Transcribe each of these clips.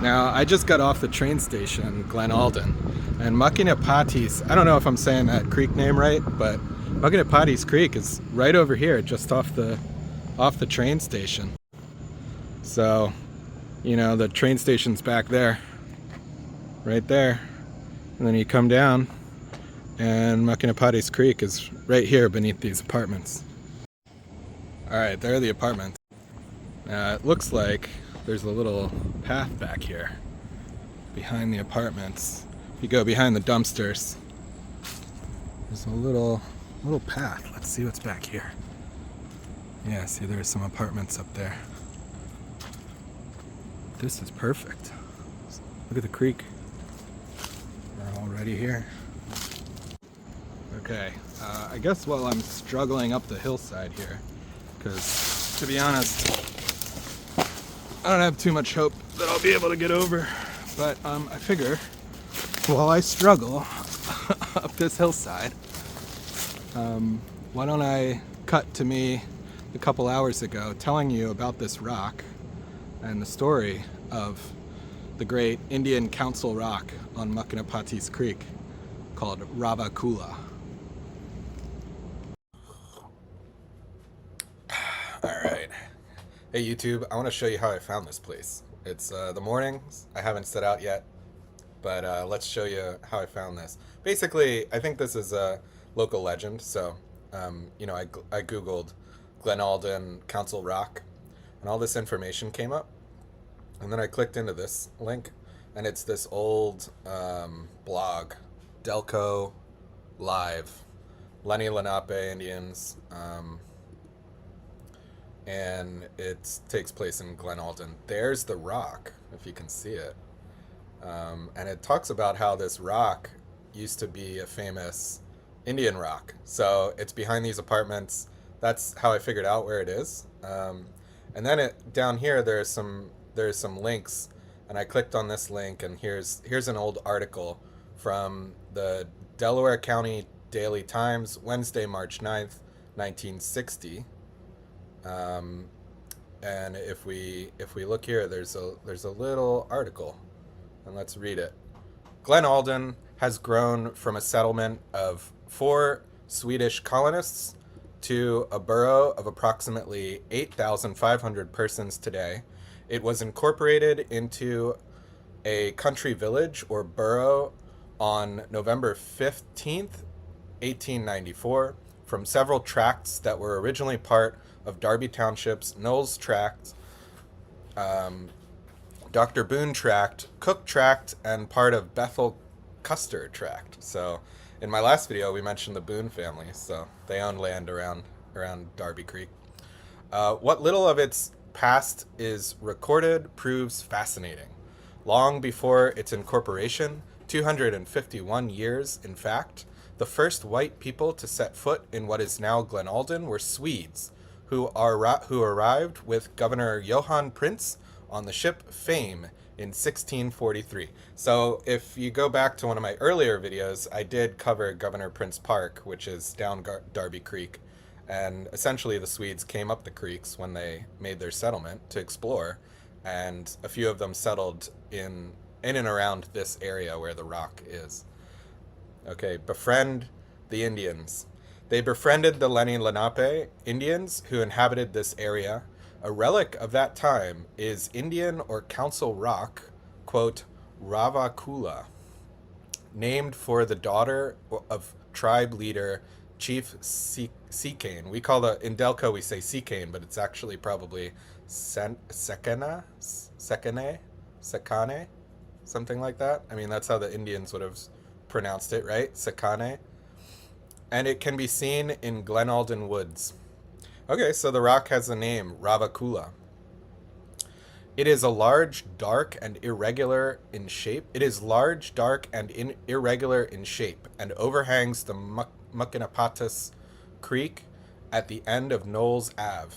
Now, I just got off the train station, Glen Alden, and Makinapati's, I don't know if I'm saying that creek name right, but Makinapati's Creek is right over here, just off the train station. So, the train station's back there, right there. And then you come down, and Makinapati's Creek is right here beneath these apartments. Alright, there are the apartments. It looks like there's a little path back here behind the apartments. If you go behind the dumpsters, there's a little path. Let's see what's back here. Yeah, see, there's some apartments up there. This is perfect. Look at the creek. We're already here. Okay, I guess while I'm struggling up the hillside here, because to be honest, I don't have too much hope that I'll be able to get over, but I figure while I struggle up this hillside, why don't I cut to me a couple hours ago telling you about this rock and the story of the great Indian Council Rock on Makinapati's Creek called Ravakula. Alright. Hey YouTube, I want to show you how I found this place. It's the morning, I haven't set out yet, but let's show you how I found this. Basically, I think this is a local legend, so, I googled Glen Alden Council Rock, and all this information came up, and then I clicked into this link, and it's this old blog, Delco Live, Lenape Indians, and it takes place in Glen Alden. There's the rock, if you can see it. And it talks about how this rock used to be a famous Indian rock. So it's behind these apartments. That's how I figured out where it is. And then down here there's some links, and I clicked on this link, and here's an old article from the Delaware County Daily Times, Wednesday, March 9th, 1960. And if we look here, there's a little article, and let's read it. Glen Alden has grown from a settlement of 4 Swedish colonists to a borough of approximately 8,500 persons today. It was incorporated into a country village or borough on November 15th, 1894, from several tracts that were originally part of Darby Township's Knowles Tract, Dr. Boone Tract, Cook Tract, and part of Bethel Custer Tract. So in my last video, we mentioned the Boone family, so they owned land around Darby Creek. What little of its past is recorded proves fascinating. Long before its incorporation, 251 years in fact, the first white people to set foot in what is now Glen Alden were Swedes, who arrived with Governor Johann Prince on the ship Fame in 1643. So if you go back to one of my earlier videos, I did cover Governor Prince Park, which is down Darby Creek. And essentially the Swedes came up the creeks when they made their settlement to explore, and a few of them settled in and around this area where the rock is. Okay, befriend the Indians. They befriended the Lenape Indians who inhabited this area. A relic of that time is Indian or Council Rock, quote, Ravakula, named for the daughter of tribe leader Chief Seacane. We call in Delco we say Seacane, but it's actually probably Sekane, something like that. I mean, that's how the Indians would have pronounced it, right? Sekane. And it can be seen in Glen Alden Woods. Okay, so the rock has the name Ravakula. It is large, dark, and irregular in shape. And overhangs the Makinapati's Creek at the end of Knowles Ave,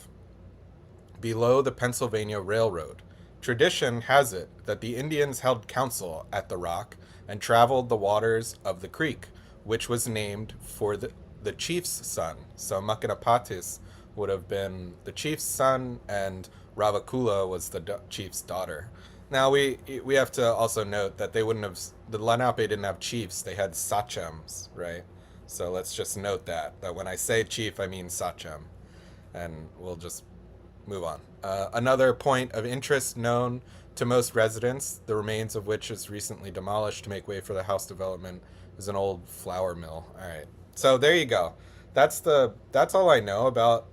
below the Pennsylvania Railroad. Tradition has it that the Indians held council at the rock and traveled the waters of the creek, which was named for the chief's son. So Makinapati's would have been the chief's son, and Ravakula was the chief's daughter. Now we have to also note that they wouldn't have the Lenape didn't have chiefs; they had sachems, right? So let's just note that when I say chief, I mean sachem, and we'll just move on. Another point of interest known to most residents, the remains of which is recently demolished to make way for the house development, is an old flour mill. All right, so there you go. That's all I know about.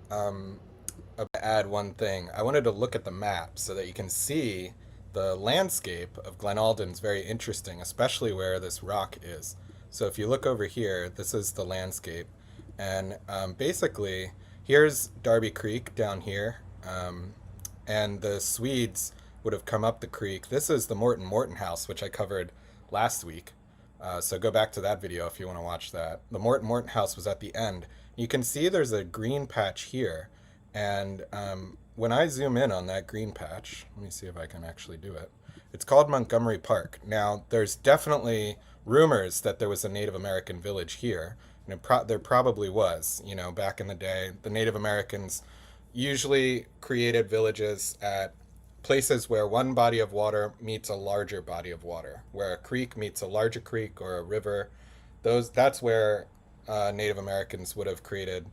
Add one thing. I wanted to look at the map so that you can see the landscape of Glen Alden's very interesting, especially where this rock is. So if you look over here, this is the landscape, and basically here's Darby Creek down here, and the Swedes would have come up the creek. This is the Morton house, which I covered last week. So go back to that video if you want to watch that. The Morton house was at the end. You can see there's a green patch here, and when I zoom in on that green patch, let me see if I can actually do it. It's called Montgomery Park. Now, there's definitely rumors that there was a Native American village here, and there probably was. You know, back in the day, the Native Americans usually created villages at places where one body of water meets a larger body of water, where a creek meets a larger creek or a river. That's where Native Americans would have created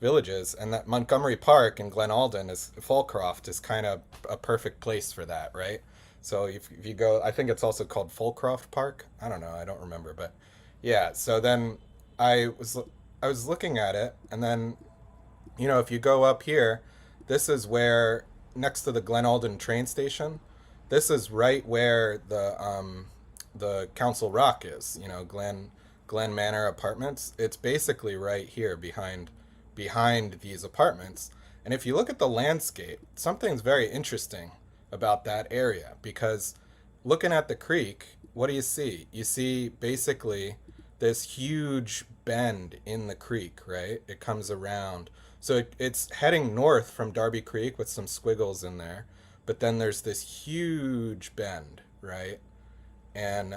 villages, and that Montgomery Park in Glen Alden is Fulcroft is kind of a perfect place for that, right? So if you go, I think it's also called Fulcroft Park. I don't know, I don't remember, but yeah. So then I was looking at it, and then if you go up here, this is where next to the Glen Alden train station, this is right where the Council Rock is. Glen Manor Apartments. It's basically right here behind these apartments. And if you look at the landscape, something's very interesting about that area, because looking at the creek, what do you see? You see basically this huge bend in the creek, right? It comes around. So it's heading north from Darby Creek with some squiggles in there, but then there's this huge bend, right? And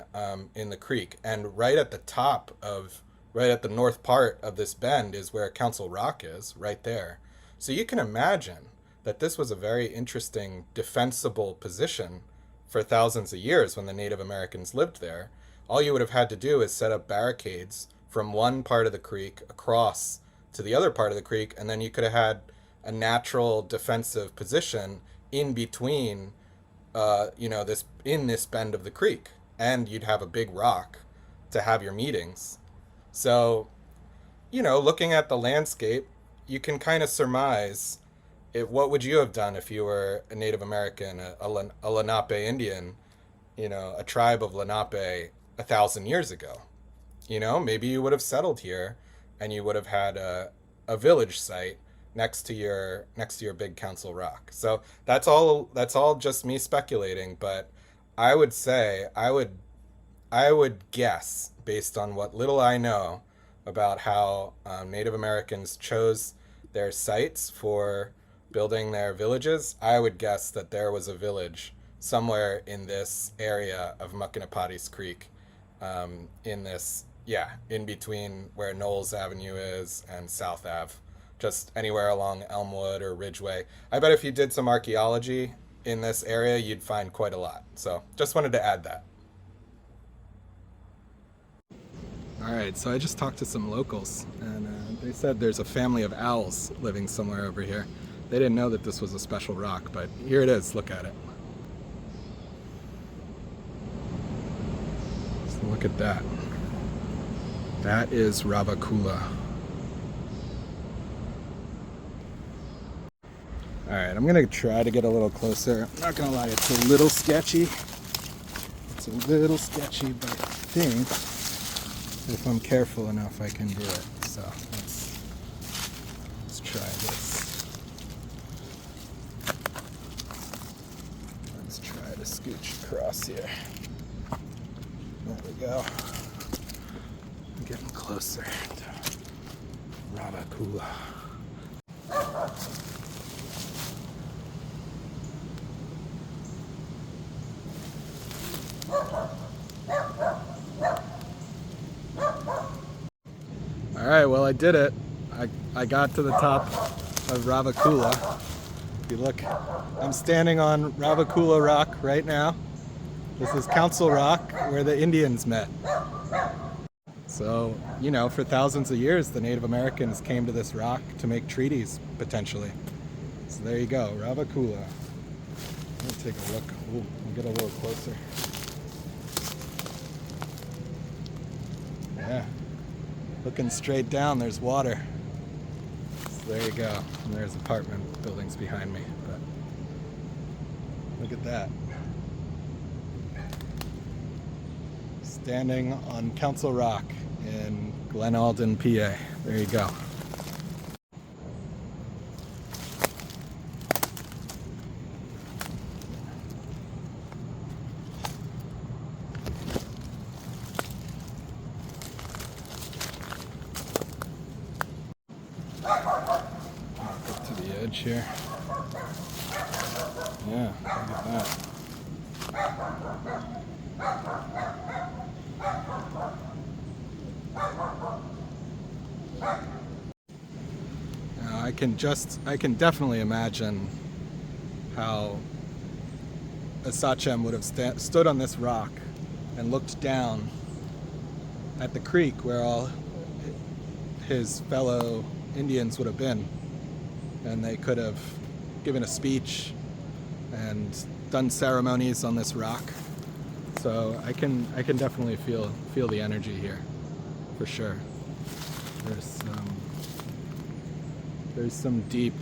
in the creek, and right at the north part of this bend is where Council Rock is, right there. So you can imagine that this was a very interesting defensible position for thousands of years when the Native Americans lived there. All you would have had to do is set up barricades from one part of the creek across to the other part of the creek, and then you could have had a natural defensive position in between, this bend of the creek, and you'd have a big rock to have your meetings. So, looking at the landscape, you can kind of surmise what would you have done if you were a Native American, a Lenape Indian, a tribe of Lenape 1,000 years ago. Maybe you would have settled here, and you would have had a village site next to your big Council Rock. So that's all just me speculating, but I would say I would guess, based on what little I know about how Native Americans chose their sites for building their villages, I would guess that there was a village somewhere in this area of Muckinapotties Creek, in between where Knowles Avenue is and South Ave, just anywhere along Elmwood or Ridgeway. I bet if you did some archaeology in this area, you'd find quite a lot. So just wanted to add that. All right, so I just talked to some locals, and they said there's a family of owls living somewhere over here. They didn't know that this was a special rock, but here it is. Look at it. So look at that. That is Ravakula. All right, I'm gonna try to get a little closer. I'm not gonna lie, it's a little sketchy. But I think if I'm careful enough, I can do it. So let's try this. Let's try to scooch across here. There we go. I'm getting closer to Ravakula. All right, well, I did it. I got to the top of Ravakula, If you look, I'm standing on Ravakula Rock right now. This is Council Rock, where the Indians met. So, you know, for thousands of years, the Native Americans came to this rock to make treaties, potentially. So there you go, Ravakula. Let me take a look. Ooh, I'll get a little closer. Yeah. Looking straight down, there's water. So there you go. And there's apartment buildings behind me. But look at that. Standing on Council Rock in Glen Alden, PA. There you go. Up to the edge here. Yeah, look at that. Now, I can definitely imagine how a Sachem would have stood on this rock and looked down at the creek where all his fellow Indians would have been, and they could have given a speech and done ceremonies on this rock. So I can definitely feel the energy here, for sure. There's some deep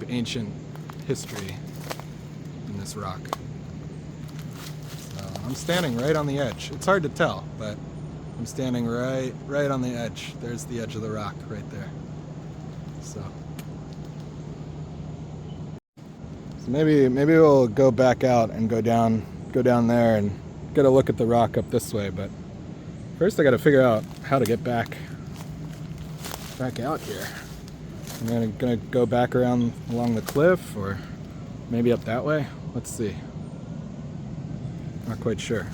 ancient history in this rock. So I'm standing right on the edge. It's hard to tell, but I'm standing right on the edge. There's the edge of the rock right there. So maybe we'll go back out and go down there and get a look at the rock up this way. But first, I got to figure out how to get back out here. I'm gonna go back around along the cliff, or maybe up that way. Let's see. Not quite sure.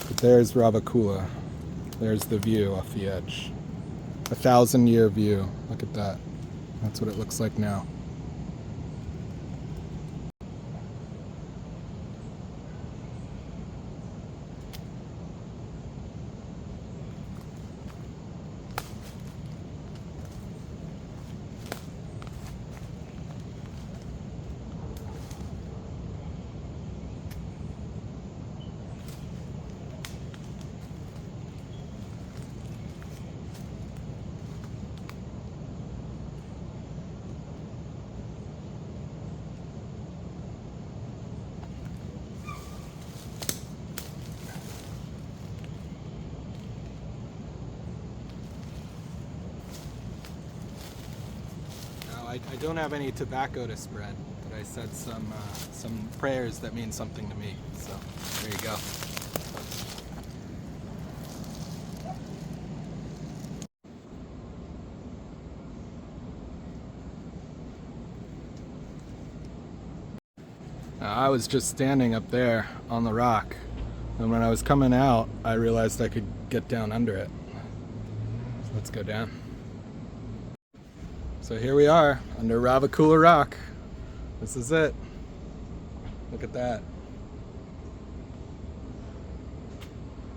But there's Ravakula. There's the view off the edge. 1,000-year view. Look at that. That's what it looks like now. I don't have any tobacco to spread, but I said some prayers that mean something to me. So there you go. I was just standing up there on the rock, and when I was coming out, I realized I could get down under it. So let's go down. So here we are, under Ravakula Rock. This is it. Look at that.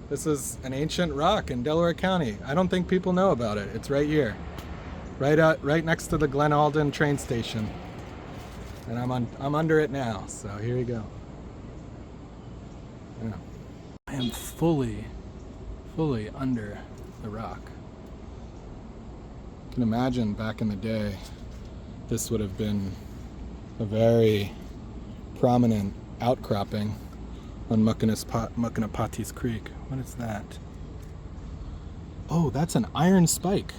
This is an ancient rock in Delaware County. I don't think people know about it. It's right here. Right next to the Glen Alden train station. And I'm under it now, so here you go. Yeah. I am fully under the rock. You can imagine back in the day, this would have been a very prominent outcropping on Muckanapati's Creek. What is that? Oh, that's an iron spike.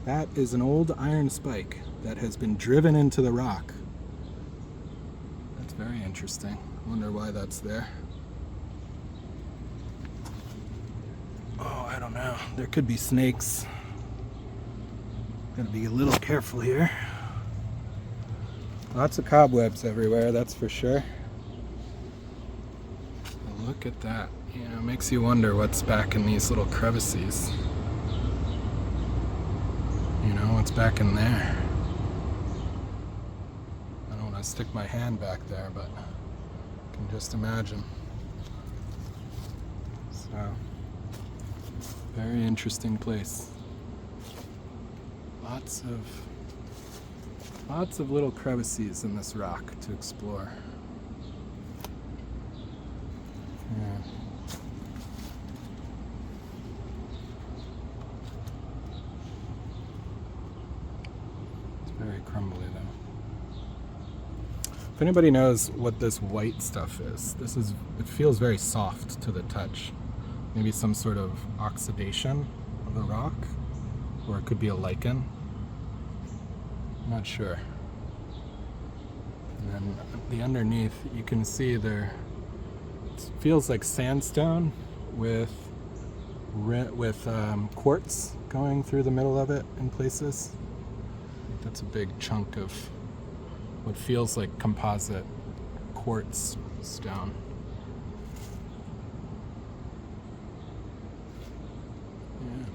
That is an old iron spike that has been driven into the rock. That's very interesting. I wonder why that's there. Oh, I don't know. There could be snakes. Gotta be a little careful here. Lots of cobwebs everywhere, that's for sure. But look at that. You know, it makes you wonder what's back in these little crevices. You know, what's back in there? stick my hand back there, but I can just imagine. So, very interesting place. Lots of little crevices in this rock to explore. Yeah. It's very crumbly though. If anybody knows what this white stuff is, it feels very soft to the touch. Maybe some sort of oxidation of the rock, or it could be a lichen. I'm not sure. And then the underneath, you can see there, it feels like sandstone with quartz going through the middle of it in places. I think that's a big chunk of what feels like composite quartz stone. Yeah.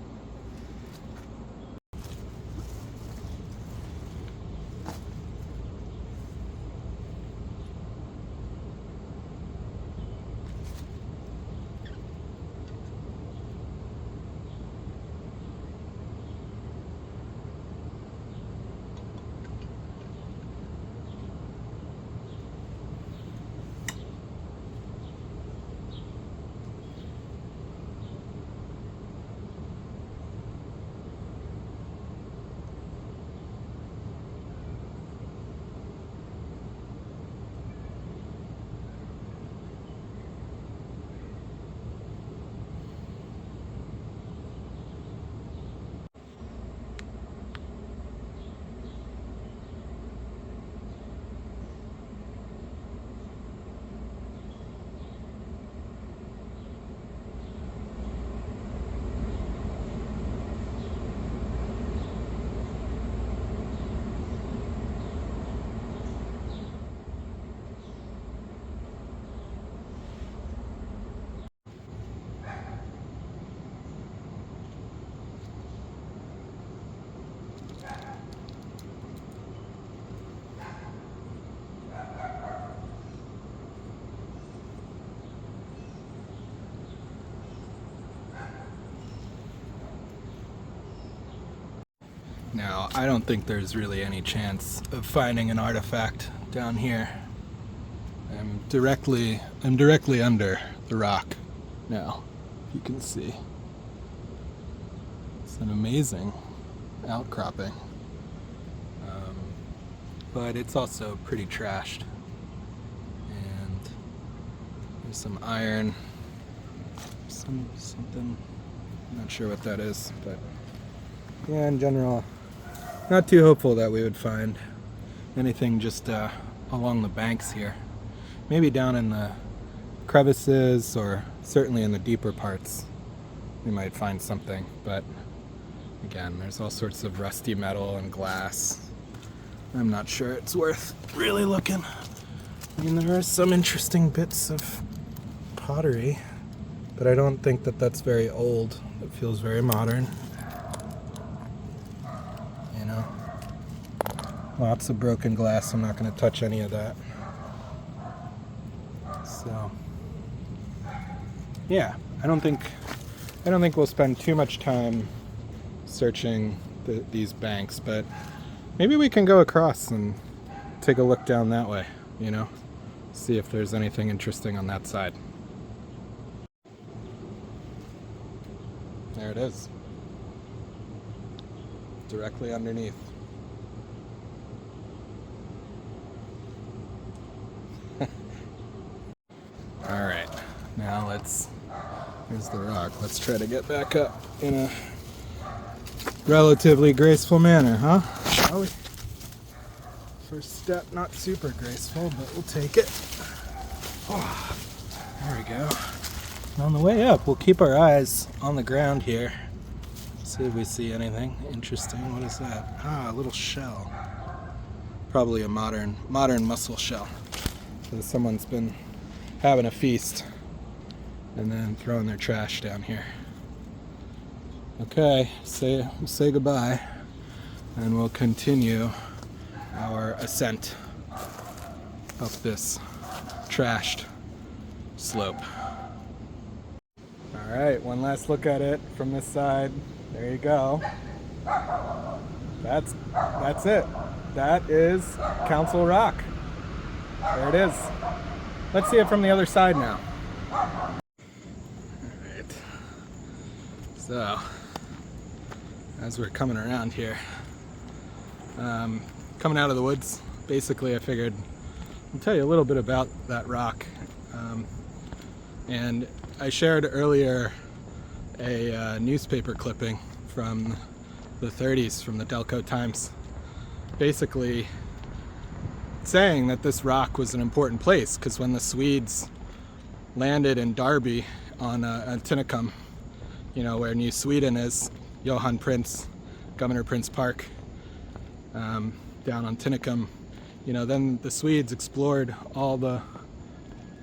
Now, I don't think there's really any chance of finding an artifact down here. I'm directly under the rock now, you can see. It's an amazing outcropping. But it's also pretty trashed. And there's some iron, something, I'm not sure what that is, but yeah, in general, not too hopeful that we would find anything just along the banks here. Maybe down in the crevices, or certainly in the deeper parts we might find something, but again, there's all sorts of rusty metal and glass. I'm not sure it's worth really looking. I mean, there are some interesting bits of pottery, but I don't think that that's very old. It feels very modern. Lots of broken glass. I'm not going to touch any of that. So, yeah, I don't think we'll spend too much time searching these banks, but maybe we can go across and take a look down that way, see if there's anything interesting on that side. There it is. Directly underneath. Alright, now here's the rock. Let's try to get back up in a relatively graceful manner, huh? Shall we? First step, not super graceful, but we'll take it. Oh, there we go. And on the way up, we'll keep our eyes on the ground here. See if we see anything interesting. What is that? Ah, a little shell. Probably a modern mussel shell. So someone's been having a feast and then throwing their trash down here. Okay, say goodbye, and we'll continue our ascent. up this trashed slope. All right, one last look at it from this side. There you go. That's it. That is Council Rock. There it is. Let's see it from the other side now. All right. So, as we're coming around here, coming out of the woods, basically I figured I'll tell you a little bit about that rock. And I shared earlier a newspaper clipping from the 30s from the Delco Times, basically saying that this rock was an important place because when the Swedes landed in Derby on Tinicum, you know, where New Sweden is, Johan Prince, Governor Prince Park, down on Tinicum, you know, then the Swedes explored all the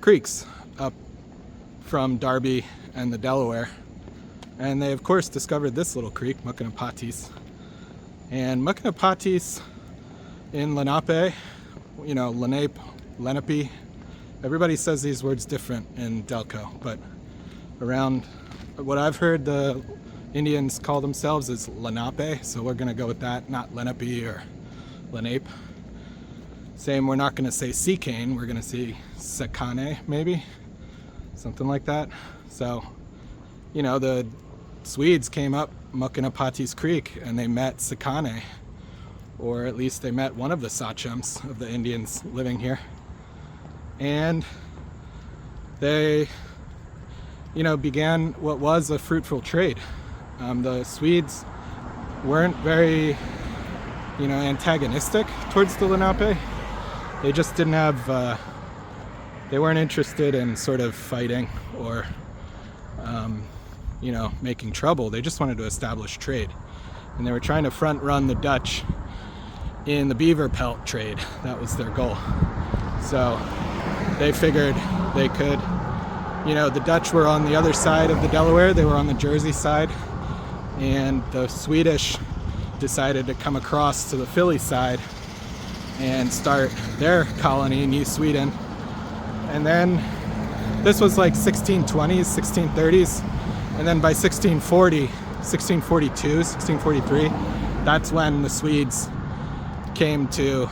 creeks up from Derby and the Delaware, and they of course discovered this little creek, Mukinapatis. And Mukinapatis in Lenape, you know, Lenape, everybody says these words different in Delco, but around what I've heard the Indians call themselves is Lenape, so we're gonna go with that, not Lenape or Lenape. Same, we're not gonna say sea cane, we're gonna say Sakane, maybe, something like that. So, you know, the Swedes came up Mukinapatis Creek and they met Sakane, or at least they met one of the sachems of the Indians living here, and they, you know, began what was a fruitful trade. The Swedes weren't very, you know, antagonistic towards the Lenape. They just didn't have, they weren't interested in sort of fighting or, you know, making trouble. They just wanted to establish trade. And they were trying to front run the Dutch in the beaver pelt trade. That was their goal. So they figured they could, you know, the Dutch were on the other side of the Delaware, they were on the Jersey side, and the Swedish decided to come across to the Philly side and start their colony, New Sweden. And then this was like 1620s, 1630s, and then by 1640, 1642, 1643, that's when the Swedes came to,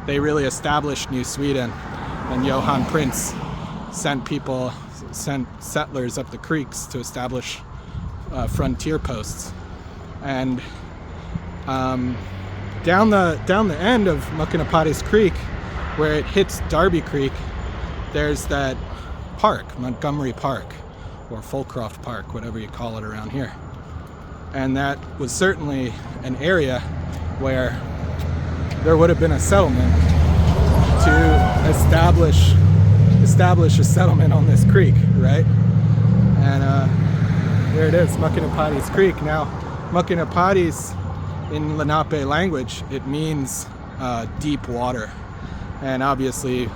they really established New Sweden, and Johan Prince sent settlers up the creeks to establish frontier posts. And down the end of Mukinapatis Creek, where it hits Derby Creek, there's that park, Montgomery Park, or Fulcroft Park, whatever you call it around here. And that was certainly an area where there would have been a settlement to establish a settlement on this creek, right? And there it is, Mukinapatis Creek. Now, Mukinapatis in Lenape language, it means deep water. And obviously,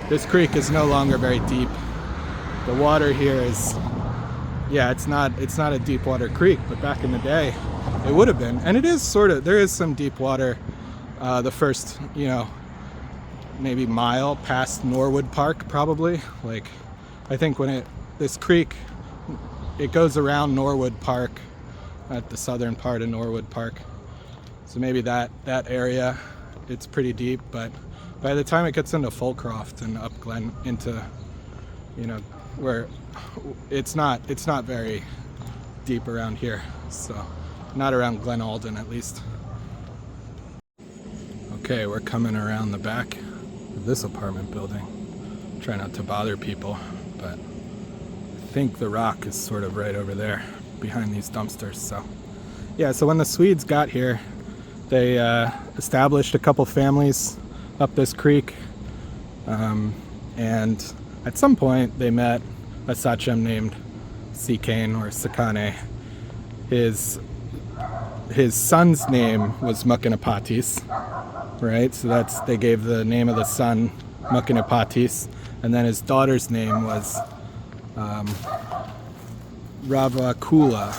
this creek is no longer very deep. The water here is, yeah, it's not a deep water creek, but back in the day, it would have been. And it is sort of, there is some deep water the first, you know, maybe mile past Norwood Park, probably. Like, I think when this creek, it goes around Norwood Park at the southern part of Norwood Park. So maybe that area, it's pretty deep, but by the time it gets into Fulcroft and up Glen into, you know, where it's not very deep around here. So not around Glen Alden, at least. Okay, we're coming around the back of this apartment building. Try not to bother people, but I think the rock is sort of right over there behind these dumpsters. So yeah, so when the Swedes got here, they established a couple families up this creek, and at some point they met a sachem named Sikane or Sakane. His son's name was Mukinapatis, right? So they gave the name of the son Mukinapatis, and then his daughter's name was Ravakula,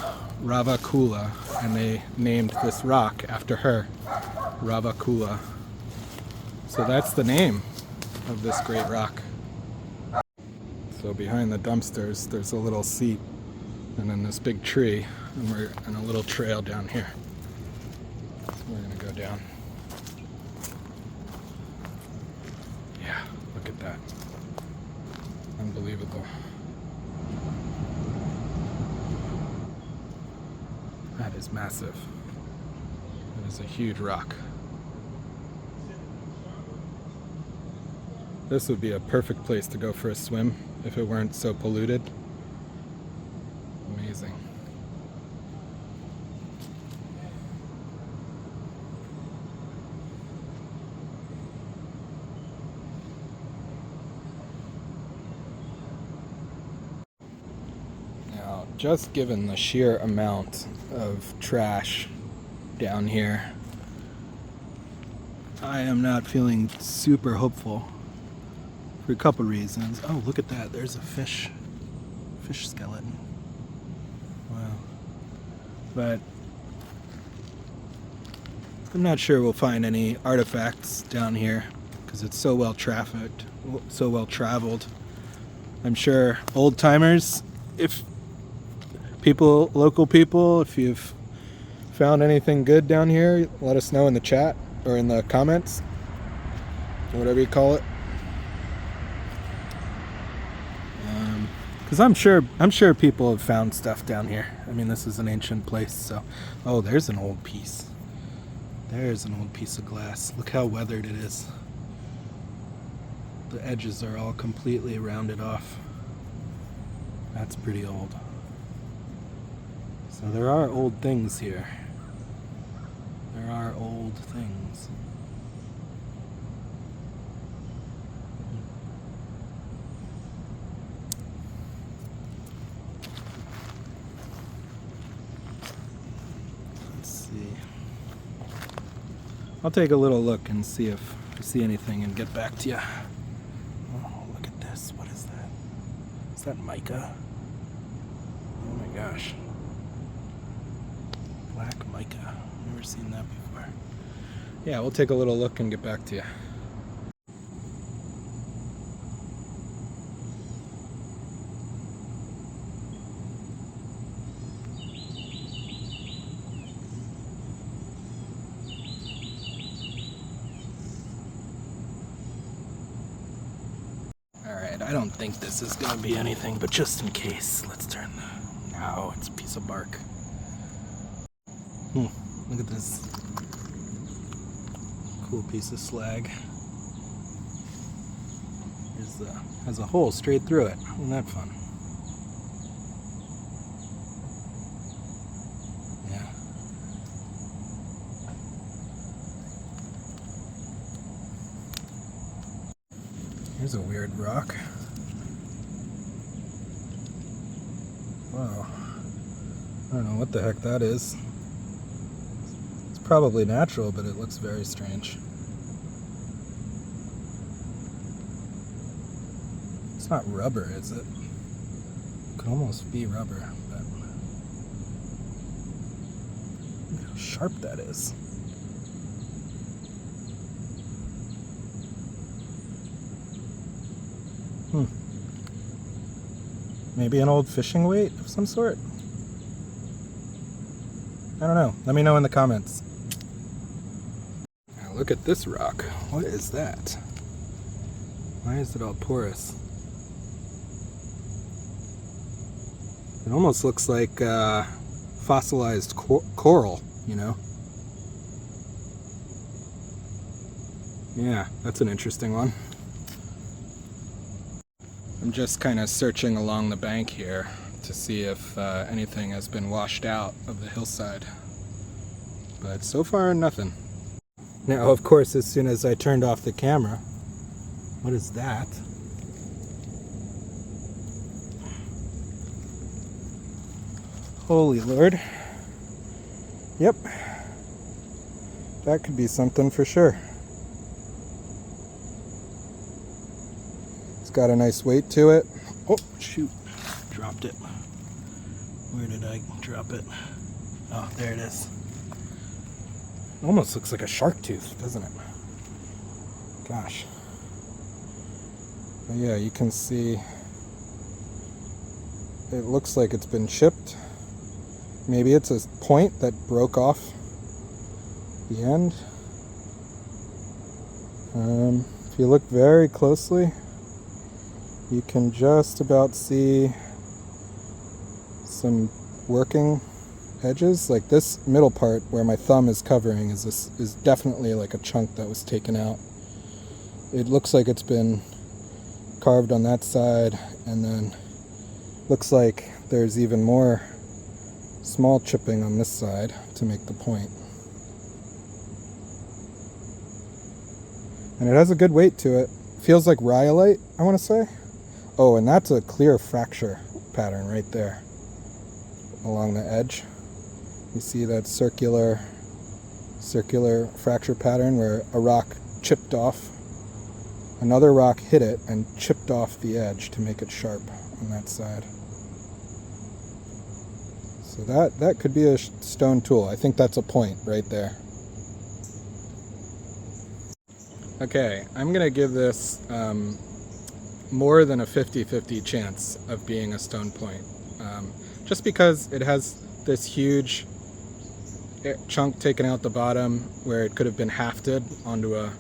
and they named this rock after her, Ravakula. So that's the name of this great rock. So behind the dumpsters, there's a little seat, and then this big tree, and we're on a little trail down here. So we're gonna go down. Yeah, look at that. Unbelievable. That is massive. That is a huge rock. This would be a perfect place to go for a swim if it weren't so polluted. Amazing. Now, just given the sheer amount of trash down here, I am not feeling super hopeful. For a couple reasons. Oh, look at that. There's a fish skeleton. Wow. But I'm not sure we'll find any artifacts down here because it's so well trafficked, so well traveled. I'm sure old timers, if local people, if you've found anything good down here, let us know in the chat or in the comments, whatever you call it. Because I'm sure people have found stuff down here. I mean, this is an ancient place, so... Oh, there's an old piece. There's an old piece of glass. Look how weathered it is. The edges are all completely rounded off. That's pretty old. So there are old things here. There are old things. I'll take a little look and see if I see anything and get back to you. Oh, look at this. What is that? Is that mica? Oh my gosh. Black mica. Never seen that before. Yeah, we'll take a little look and get back to you. I don't think this is going to be anything, but just in case, let's turn the... No, it's a piece of bark. Look at this. Cool piece of slag. Has a hole straight through it. Isn't that fun? Yeah. Here's a weird rock. Wow. I don't know what the heck that is. It's probably natural, but it looks very strange. It's not rubber, is it? It could almost be rubber, but look how sharp that is. Maybe an old fishing weight of some sort? I don't know. Let me know in the comments. Now look at this rock. What is that? Why is it all porous? It almost looks like fossilized coral, you know? Yeah, that's an interesting one. I'm just kind of searching along the bank here to see if anything has been washed out of the hillside. But so far, nothing. Now, of course, as soon as I turned off the camera, what is that? Holy Lord. Yep. That could be something for sure. Got a nice weight to it. Oh, shoot. Dropped it. Where did I drop it? Oh, there it is. It almost looks like a shark tooth, doesn't it? Gosh. But yeah, you can see it looks like it's been chipped. Maybe it's a point that broke off the end. If you look very closely, you can just about see some working edges. Like this middle part where my thumb is covering is definitely like a chunk that was taken out. It looks like it's been carved on that side, and then looks like there's even more small chipping on this side to make the point. And it has a good weight to it. Feels like rhyolite, I want to say. Oh, and that's a clear fracture pattern right there along the edge. You see that circular fracture pattern where a rock chipped off. Another rock hit it and chipped off the edge to make it sharp on that side. So that could be a stone tool. I think that's a point right there. Okay, I'm gonna give this more than a 50-50 chance of being a stone point. Just because it has this huge chunk taken out the bottom where it could have been hafted onto a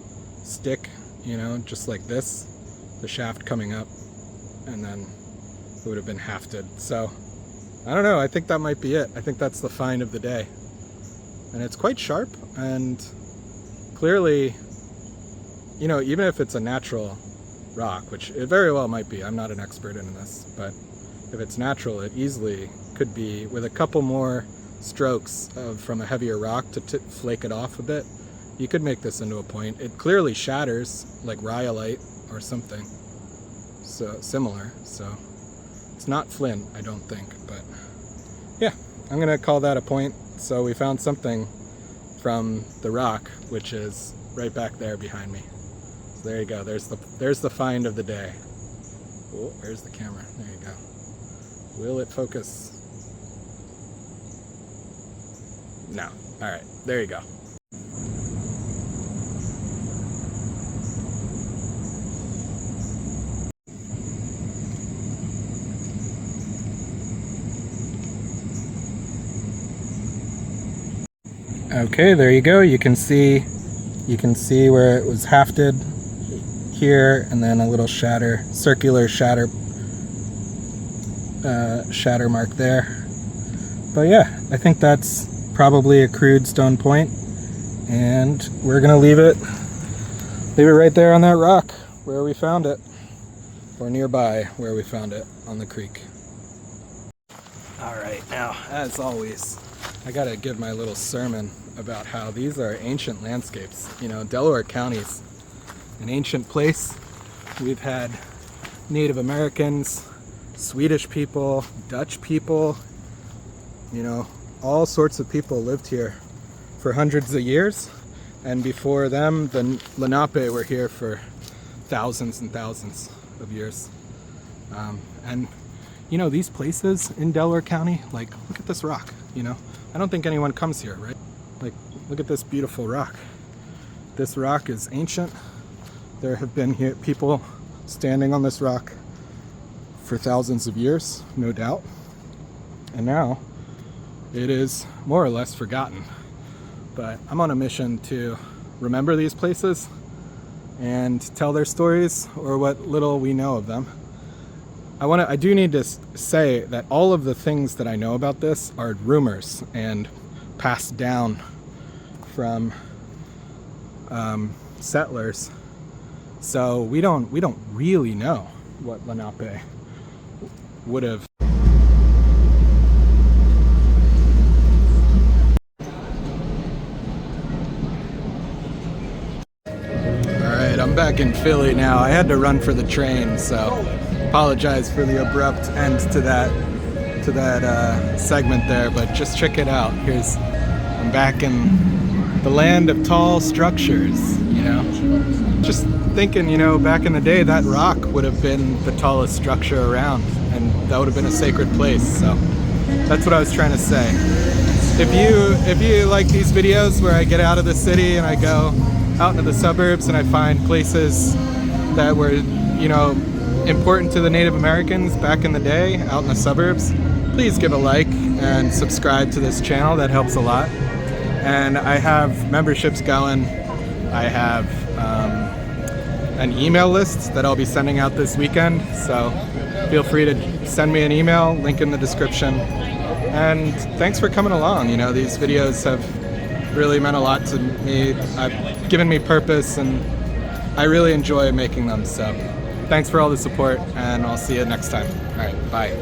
stick, you know, just like this, the shaft coming up, and then it would have been hafted. So I don't know, I think that might be it. I think that's the find of the day. And it's quite sharp, and clearly, you know, even if it's a natural rock, which it very well might be, I'm not an expert in this, but if it's natural, it easily could be, with a couple more strokes from a heavier rock to flake it off a bit, you could make this into a point. It clearly shatters like rhyolite or something so similar, so it's not flint, I don't think, but yeah, I'm gonna call that a point. So we found something from the rock, which is right back there behind me. So there you go, there's the find of the day. Oh, there's the camera, there you go. Will it focus? No. Alright, there you go. Okay, there you go. You can see where it was hafted here, and then a little circular shatter mark there. But yeah, I think that's probably a crude stone point, and we're gonna leave it right there on that rock where we found it, or nearby where we found it on the creek. All right, now as always, I gotta give my little sermon about how these are ancient landscapes. You know, Delaware County's an ancient place. We've had Native Americans, Swedish people, Dutch people, you know, all sorts of people lived here for hundreds of years, and before them the Lenape were here for thousands and thousands of years. And you know, these places in Delaware County, like, look at this rock, you know, I don't think anyone comes here, right? Like, look at this beautiful rock. This rock is ancient. There have been people standing on this rock for thousands of years, no doubt, and now it is more or less forgotten. But I'm on a mission to remember these places and tell their stories, or what little we know of them. I do need to say that all of the things that I know about this are rumors and passed down from settlers. So we don't really know what Lenape would have. Alright, I'm back in Philly now. I had to run for the train, so apologize for the abrupt end to that segment there, but just check it out. I'm back in the land of tall structures, you know. Just thinking, you know, back in the day, that rock would have been the tallest structure around, and that would have been a sacred place. So that's what I was trying to say. If you like these videos where I get out of the city and I go out into the suburbs and I find places that were, you know, important to the Native Americans back in the day out in the suburbs, please give a like and subscribe to this channel. That helps a lot. And I have memberships going. I have an email list that I'll be sending out this weekend, so feel free to send me an email, link in the description. And thanks for coming along. You know, these videos have really meant a lot to me. I've given me purpose, and I really enjoy making them. So thanks for all the support, and I'll see you next time. All right, bye.